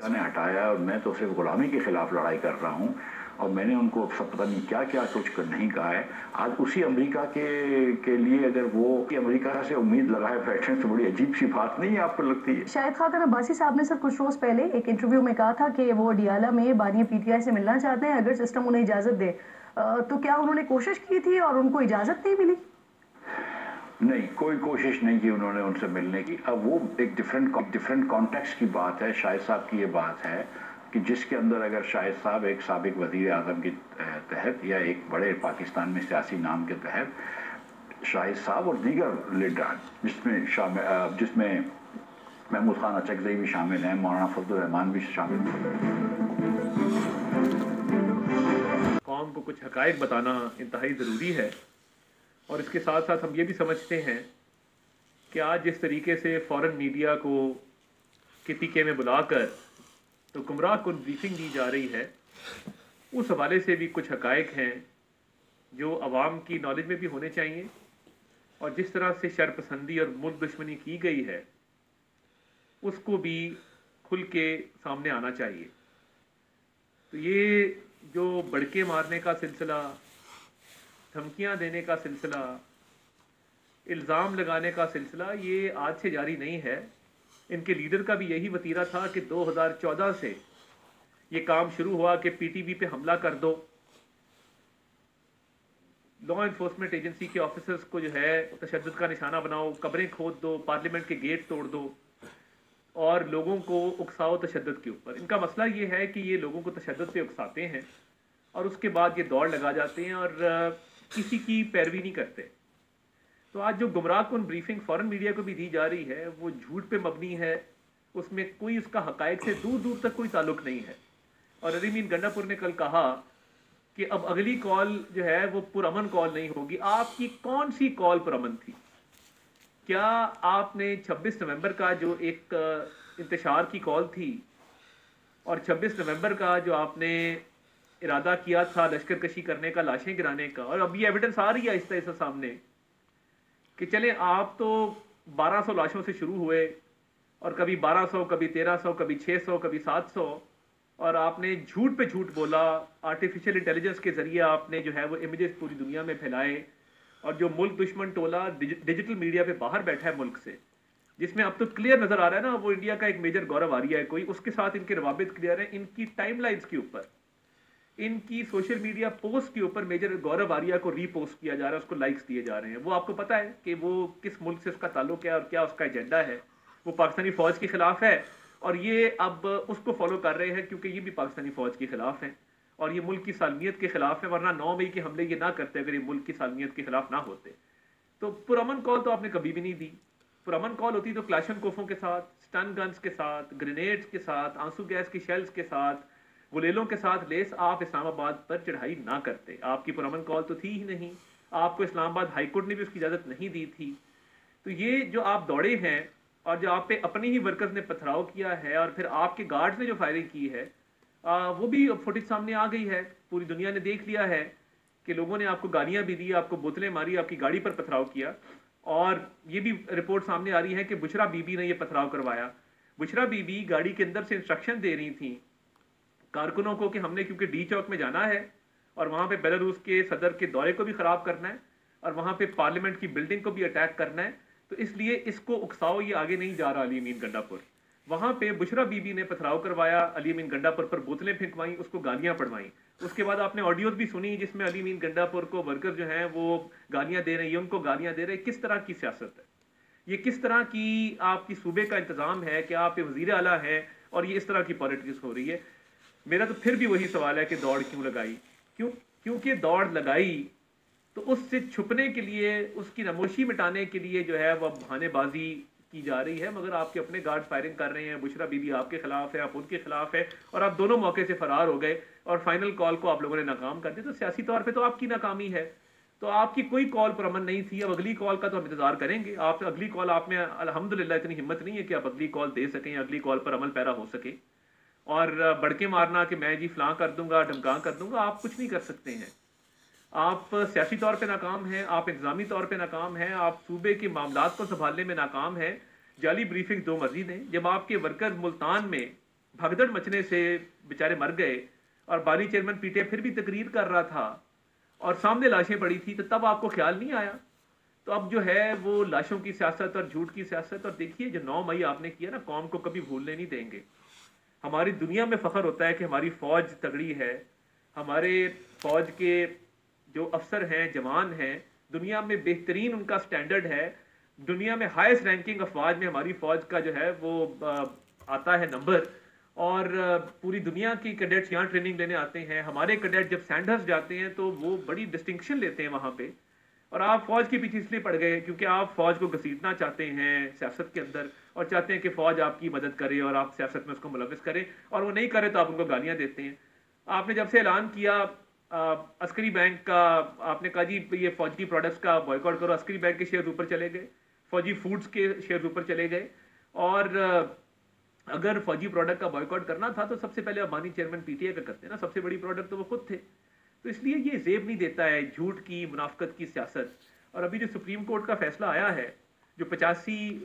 ने हटाया और मैं तो सिर्फ गुलामी के खिलाफ लड़ाई कर रहा हूँ और मैंने उनको सब पता नहीं क्या क्या कुछ कर नहीं कहा है। आज उसी अमेरिका के लिए अगर वो अमेरिका से उम्मीद लगाए बैठे तो बड़ी अजीब सी बात नहीं है, आपको लगती है? शाहिद खान अब्बासी साहब ने सर कुछ रोज पहले एक इंटरव्यू में कहा था कि वो डियाला में बानी पीटीआई से मिलना चाहते हैं अगर सिस्टम उन्हें इजाजत दे। तो क्या उन्होंने कोशिश की थी और उनको इजाजत नहीं मिली? नहीं, कोई कोशिश नहीं की उन्होंने उनसे मिलने की। अब वो एक डिफरेंट कॉन्टेक्स्ट की बात है। शाहिद साहब की ये बात है कि जिसके अंदर अगर शाहिद साहब एक साबिक वज़ीर आज़म के तहत या एक बड़े पाकिस्तान में सियासी नाम के तहत शाहिद साहब और दीगर लीडर जिसमें महमूद खान अचकज़ई भी शामिल हैं, मौलाना फजल रहमान भी शामिल हैं। कौम को कुछ हक़ाइक़ बताना इंतहाई ज़रूरी है और इसके साथ साथ हम ये भी समझते हैं कि आज जिस तरीके से फ़ॉरेन मीडिया को कितिके में बुलाकर तो गुमराह कुन ब्रीफिंग दी जा रही है, उस हवाले से भी कुछ हक़ाइक़ हैं जो अवाम की नॉलेज में भी होने चाहिए और जिस तरह से शरपसंदी और मुल्क दुश्मनी की गई है उसको भी खुल के सामने आना चाहिए। तो ये जो बड़के मारने का सिलसिला, धमकियां देने का सिलसिला, इल्ज़ाम लगाने का सिलसिला ये आज से जारी नहीं है। इनके लीडर का भी यही वतीरा था कि 2014 से ये काम शुरू हुआ कि पीटीवी पे हमला कर दो, लॉ इन्फोर्समेंट एजेंसी के ऑफिसर्स को जो है तशद्दुद का निशाना बनाओ, कब्रें खोद दो, पार्लियामेंट के गेट तोड़ दो और लोगों को उकसाओ तशद्दुद के ऊपर। इनका मसला ये है कि ये लोगों को तशद्दुद पे उकसाते हैं और उसके बाद ये दौड़ लगा जाते हैं और किसी की पैरवी नहीं करते। तो आज जो गुमराह कुन ब्रीफिंग फ़ॉरेन मीडिया को भी दी जा रही है वो झूठ पे मबनी है, उसमें कोई उसका हक़ाइक़ से दूर दूर तक कोई ताल्लुक़ नहीं है। और अली मीन गंडापुर ने कल कहा कि अब अगली कॉल जो है वो पुरअमन कॉल नहीं होगी। आपकी कौन सी कॉल पुरअमन थी? क्या आपने 26 नवंबर का जो एक इंतशार की कॉल थी और 26 नवंबर का जो आपने इरादा किया था लश्कर कशी करने का, लाशें गिराने का, और अभी एविडेंस आ रही है आहिस्ता आहिस्ता सामने कि चले आप तो 1200 लाशों से शुरू हुए और कभी 1200, कभी 1300, कभी 600, कभी 700, और आपने झूठ पे झूठ बोला। आर्टिफिशियल इंटेलिजेंस के जरिए आपने जो है वो इमेजेस पूरी दुनिया में फैलाए और जो मुल्क दुश्मन टोला डिजिटल मीडिया पे बाहर बैठा है मुल्क से, जिसमें अब तो क्लियर नजर आ रहा है ना वो इंडिया का एक मेजर गौरव आर्या है कोई, उसके साथ इनके रवाबित क्लियर है। इनकी टाइमलाइंस के ऊपर, इनकी सोशल मीडिया पोस्ट के ऊपर मेजर गौरव आर्या को रीपोस्ट किया जा रहा है, उसको लाइक्स दिए जा रहे हैं। वो आपको पता है कि वो किस मुल्क से उसका ताल्लुक है और क्या उसका एजेंडा है। वो पाकिस्तानी फौज के खिलाफ है और ये अब उसको फॉलो कर रहे हैं क्योंकि ये भी पाकिस्तानी फौज के खिलाफ है और ये मुल्क की सालमियत के खिलाफ है। वरना 9 मई के हमले ये ना करते अगर ये मुल्क की सालमियत के खिलाफ ना होते। तो पुरअमन कॉल तो आपने कभी भी नहीं दी। पुरअमन कॉल होती तो क्लाशनकोफों के साथ, स्टन गन्स के साथ, ग्रेनेड्स के साथ, आंसू गैस की शेल्स के साथ, गुलेलों के साथ लेस आप इस्लामाबाद पर चढ़ाई ना करते। आपकी पुरअमन कॉल तो थी ही नहीं, आपको इस्लामाबाद हाईकोर्ट ने भी उसकी इजाज़त नहीं दी थी। तो ये जो आप दौड़े हैं और जो आप पे अपने ही वर्कर्स ने पथराव किया है और फिर आपके गार्ड्स ने जो फायरिंग की है, वो भी फुटेज सामने आ गई है, पूरी दुनिया ने देख लिया है कि लोगों ने आपको गालियां भी दी, आपको बोतलें मारी, आपकी गाड़ी पर पथराव किया। और ये भी रिपोर्ट सामने आ रही है कि बुशरा बीबी ने ये पथराव करवाया। बुशरा बीबी गाड़ी के अंदर से इंस्ट्रक्शन दे रही थी कारकुनों को कि हमने क्योंकि डी चौक में जाना है और वहाँ पे बेलारूस के सदर के दौरे को भी ख़राब करना है और वहाँ पे पार्लियामेंट की बिल्डिंग को भी अटैक करना है, तो इसलिए इसको उकसाओ, ये आगे नहीं जा रहा। अली अमीन गंडापुर, वहाँ पे बुशरा बीबी ने पथराव करवाया, अली अमीन गंडापुर पर बोतलें फेंकवाई, उसको गालियाँ पड़वाई। उसके बाद आपने ऑडियोज भी सुनी जिसमें अली अमीन गंडापुर को वर्कर जो हैं वो गालियाँ दे रहे हैं, उनको गालियाँ दे रहे हैं। किस तरह की सियासत है ये? किस तरह की आपकी सूबे का इंतज़ाम है कि आप वज़ीर आला है और ये इस तरह की पॉलिटिक्स हो रही है? मेरा तो फिर भी वही सवाल है कि दौड़ क्यों लगाई? क्योंकि दौड़ लगाई तो उससे छुपने के लिए, उसकी नमोशी मिटाने के लिए जो है वह बहानेबाजी की जा रही है। मगर आपके अपने गार्ड फायरिंग कर रहे हैं, बुशरा बीबी आपके खिलाफ है, आप उनके खिलाफ है और आप दोनों मौके से फरार हो गए और फाइनल कॉल को आप लोगों ने नाकाम कर दिया। तो सियासी तौर पे तो आपकी नाकामी है। तो आपकी कोई कॉल पुरअमन नहीं थी। अब अगली कॉल का तो हम इंतजार करेंगे। आप अगली कॉल, आप में अल्हम्दुलिल्लाह इतनी हिम्मत नहीं है कि आप अगली कॉल दे सकें, अगली कॉल पर अमल पैरा हो सके। और बड़के मारना कि मैं जी फलां कर दूंगा, ढमका कर दूंगा, आप कुछ नहीं कर सकते हैं। आप सियासी तौर पे नाकाम हैं, आप इंतजामी तौर पे नाकाम हैं, आप सूबे के मामलात को संभालने में नाकाम हैं। जाली ब्रीफिंग दो मर्जी दें। जब आपके वर्कर्स मुल्तान में भगदड़ मचने से बेचारे मर गए और बानी चेयरमैन पीटीआई फिर भी तकरीर कर रहा था और सामने लाशें पड़ी थी, तो तब आपको ख्याल नहीं आया? तो अब जो है वो लाशों की सियासत और झूठ की सियासत, और देखिए जो 9 मई आपने किया ना, कौम को कभी भूलने नहीं देंगे। हमारी दुनिया में फख्र होता है कि हमारी फौज तगड़ी है, हमारे फौज के जो अफसर हैं, जवान हैं, दुनिया में बेहतरीन उनका स्टैंडर्ड है, दुनिया में हाईएस्ट रैंकिंग अफवाज में हमारी फौज का जो है वो आता है नंबर, और पूरी दुनिया की कैडेट्स यहाँ ट्रेनिंग लेने आते हैं। हमारे कैडेट जब सैंडर्स जाते हैं तो वो बड़ी डिस्टिंक्शन लेते हैं वहाँ पे, और आप फौज के पीछे इसलिए पड़ गए क्योंकि आप फौज को घसीटना चाहते हैं सियासत के अंदर, और चाहते हैं कि फौज आपकी मदद करे और आप सियासत में उसको मुलविस करें, और वो नहीं करे तो आप उनको गालियां देते हैं। आपने जब से ऐलान किया अस्करी बैंक का, आपने कहा जी ये फौजी प्रोडक्ट्स का बॉयकॉट करो, अस्करी बैंक के शेयर ऊपर चले गए, फौजी फूड्स के शेयर ऊपर चले गए। और अगर फौजी प्रोडक्ट का बॉयकॉट करना था तो सबसे पहले अबानी चेयरमैन पीटीआई का करते ना, सबसे बड़ी प्रोडक्ट तो वो खुद थे। तो इसलिए ये जेब नहीं देता है झूठ की, मुनाफकत की सियासत। और अभी जो सुप्रीम कोर्ट का फैसला आया है, जो 85